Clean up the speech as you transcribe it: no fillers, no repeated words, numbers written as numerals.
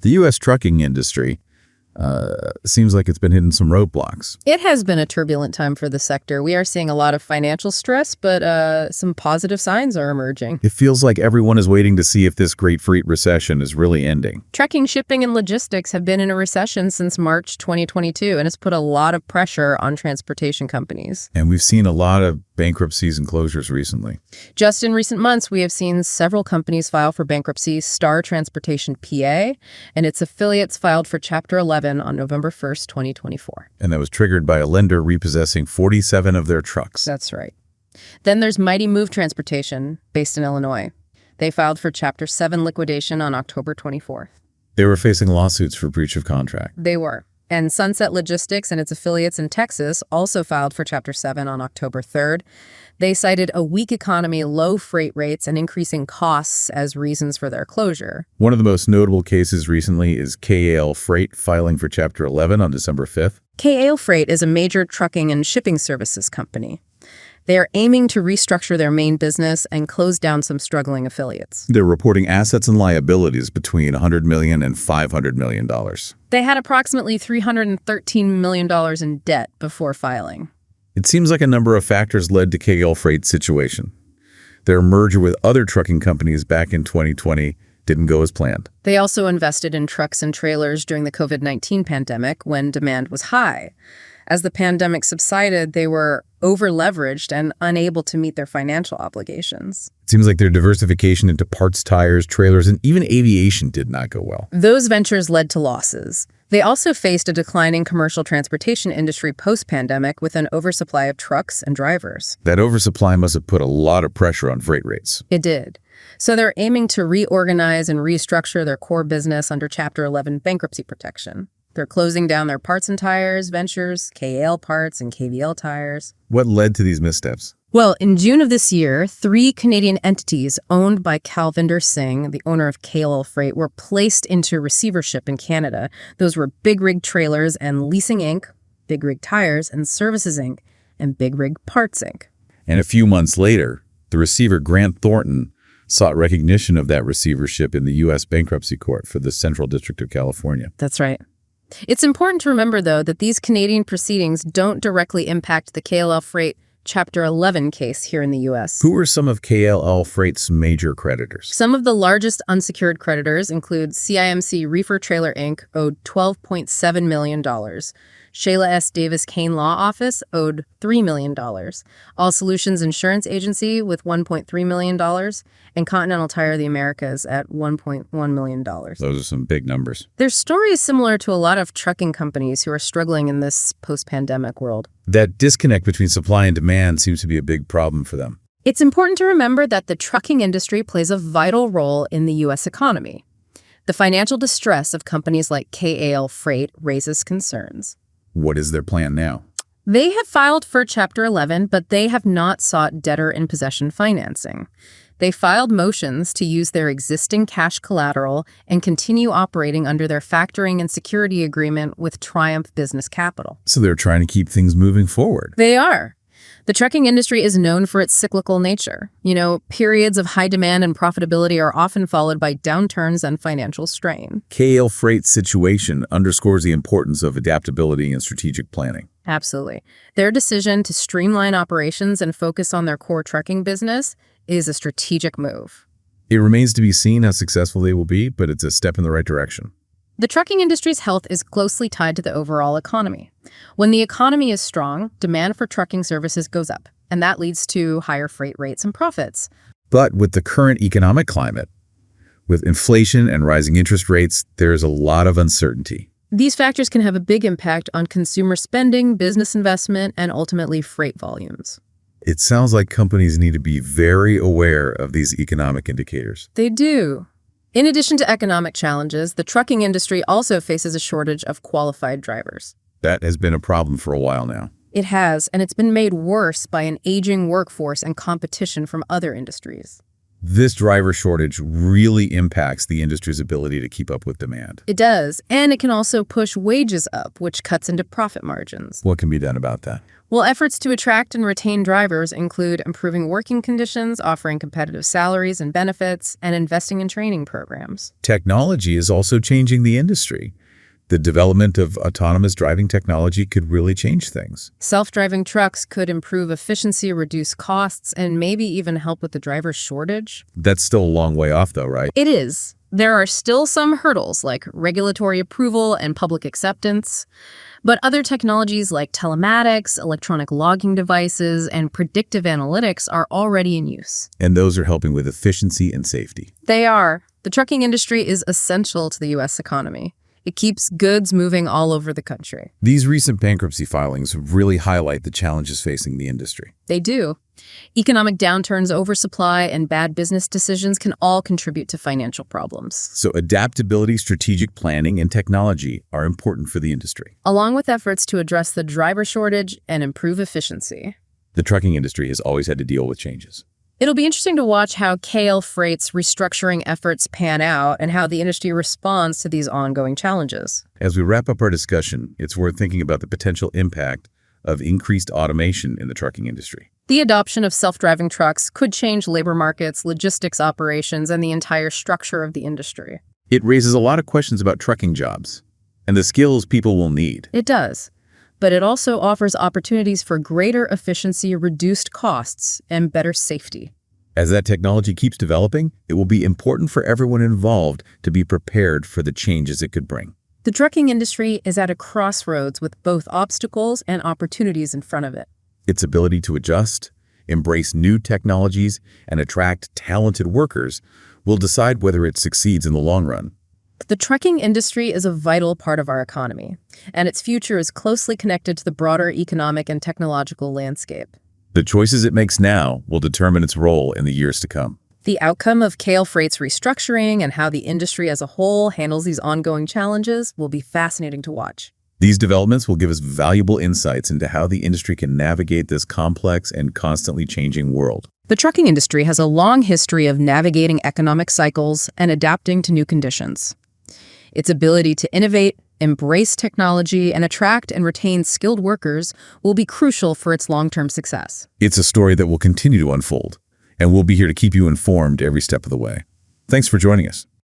The U.S. trucking industry seems like it's been hitting some roadblocks. It has been a turbulent time for the sector. We are seeing a lot of financial stress, but some positive signs are emerging. It feels like everyone is waiting to see if this great freight recession is really ending. Trucking, shipping, and logistics have been in a recession since March 2022, and it's put a lot of pressure on transportation companies. And we've seen a lot of bankruptcies and closures recently. Just in recent months, we have seen several companies file for bankruptcy. Star Transportation PA and its affiliates filed for Chapter 11 on November 1st, 2024. And that was triggered by a lender repossessing 47 of their trucks. That's right. Then there's Mighty Move Transportation, based in Illinois. They filed for Chapter 7 liquidation on October 24th. They were facing lawsuits for breach of contract. They were. And Sunset Logistics and its affiliates in Texas also filed for Chapter 7 on October 3rd. They cited a weak economy, low freight rates, and increasing costs as reasons for their closure. One of the most notable cases recently is Kalal Freight filing for Chapter 11 on December 5th. Kalal Freight is a major trucking and shipping services company. They are aiming to restructure their main business and close down some struggling affiliates. They're reporting assets and liabilities between $100 million and $500 million. They had approximately $313 million in debt before filing. It seems like a number of factors led to Kalal Freight's situation. Their merger with other trucking companies back in 2020 didn't go as planned. They also invested in trucks and trailers during the COVID-19 pandemic when demand was high. As the pandemic subsided, they were over-leveraged and unable to meet their financial obligations. It seems like their diversification into parts, tires, trailers, and even aviation did not go well. Those ventures led to losses. They also faced a declining commercial transportation industry post-pandemic with an oversupply of trucks and drivers. That oversupply must have put a lot of pressure on freight rates. It did. So they're aiming to reorganize and restructure their core business under Chapter 11 bankruptcy protection. They're closing down their parts and tires ventures, KL Parts and KVL Tires. What led to these missteps? Well, in June of this year, 3 Canadian entities owned by Kalvinder Singh, the owner of Kalal Freight, were placed into receivership in Canada. Those were Big Rig Trailers and Leasing Inc., Big Rig Tires and Services Inc., and Big Rig Parts Inc. And a few months later, the receiver Grant Thornton sought recognition of that receivership in the U.S. Bankruptcy Court for the Central District of California. That's right. It's important to remember, though, that these Canadian proceedings don't directly impact the Kalal Freight Chapter 11 case here in the U.S. Who are some of Kalal Freight's major creditors? Some of the largest unsecured creditors include CIMC Reefer Trailer Inc., owed $12.7 million. Shayla S. Davis Kane Law Office owed $3 million. All Solutions Insurance Agency with $1.3 million. And Continental Tire of the Americas at $1.1 million. Those are some big numbers. Their story is similar to a lot of trucking companies who are struggling in this post-pandemic world. That disconnect between supply and demand seems to be a big problem for them. It's important to remember that the trucking industry plays a vital role in the U.S. economy. The financial distress of companies like Kalal Freight raises concerns. What is their plan now? They have filed for Chapter 11, but they have not sought debtor-in-possession financing. They filed motions to use their existing cash collateral and continue operating under their factoring and security agreement with Triumph Business Capital. So they're trying to keep things moving forward. They are. The trucking industry is known for its cyclical nature. Periods of high demand and profitability are often followed by downturns and financial strain. Kalal Freight's situation underscores the importance of adaptability and strategic planning. Absolutely. Their decision to streamline operations and focus on their core trucking business is a strategic move. It remains to be seen how successful they will be, but it's a step in the right direction. The trucking industry's health is closely tied to the overall economy. When the economy is strong, demand for trucking services goes up, and that leads to higher freight rates and profits. But with the current economic climate, with inflation and rising interest rates, there is a lot of uncertainty. These factors can have a big impact on consumer spending, business investment, and ultimately freight volumes. It sounds like companies need to be very aware of these economic indicators. They do. In addition to economic challenges, the trucking industry also faces a shortage of qualified drivers. That has been a problem for a while now. It has, and it's been made worse by an aging workforce and competition from other industries. This driver shortage really impacts the industry's ability to keep up with demand. It does, and it can also push wages up, which cuts into profit margins. What can be done about that? Well, efforts to attract and retain drivers include improving working conditions, offering competitive salaries and benefits, and investing in training programs. Technology is also changing the industry. The development of autonomous driving technology could really change things. Self-driving trucks could improve efficiency, reduce costs, and maybe even help with the driver shortage. That's still a long way off, though, right? It is. There are still some hurdles like regulatory approval and public acceptance, but other technologies like telematics, electronic logging devices, and predictive analytics are already in use. And those are helping with efficiency and safety. They are. The trucking industry is essential to the U.S. economy. It keeps goods moving all over the country. These recent bankruptcy filings really highlight the challenges facing the industry. They do. Economic downturns, oversupply, and bad business decisions can all contribute to financial problems. So adaptability, strategic planning, and technology are important for the industry. Along with efforts to address the driver shortage and improve efficiency. The trucking industry has always had to deal with changes. It'll be interesting to watch how Kalal Freight's restructuring efforts pan out and how the industry responds to these ongoing challenges. As we wrap up our discussion, it's worth thinking about the potential impact of increased automation in the trucking industry. The adoption of self-driving trucks could change labor markets, logistics operations, and the entire structure of the industry. It raises a lot of questions about trucking jobs and the skills people will need. It does. But it also offers opportunities for greater efficiency, reduced costs, and better safety. As that technology keeps developing, it will be important for everyone involved to be prepared for the changes it could bring. The trucking industry is at a crossroads with both obstacles and opportunities in front of it. Its ability to adjust, embrace new technologies, and attract talented workers will decide whether it succeeds in the long run. The trucking industry is a vital part of our economy, and its future is closely connected to the broader economic and technological landscape. The choices it makes now will determine its role in the years to come. The outcome of Kalal Freight's restructuring and how the industry as a whole handles these ongoing challenges will be fascinating to watch. These developments will give us valuable insights into how the industry can navigate this complex and constantly changing world. The trucking industry has a long history of navigating economic cycles and adapting to new conditions. Its ability to innovate, embrace technology, and attract and retain skilled workers will be crucial for its long-term success. It's a story that will continue to unfold, and we'll be here to keep you informed every step of the way. Thanks for joining us.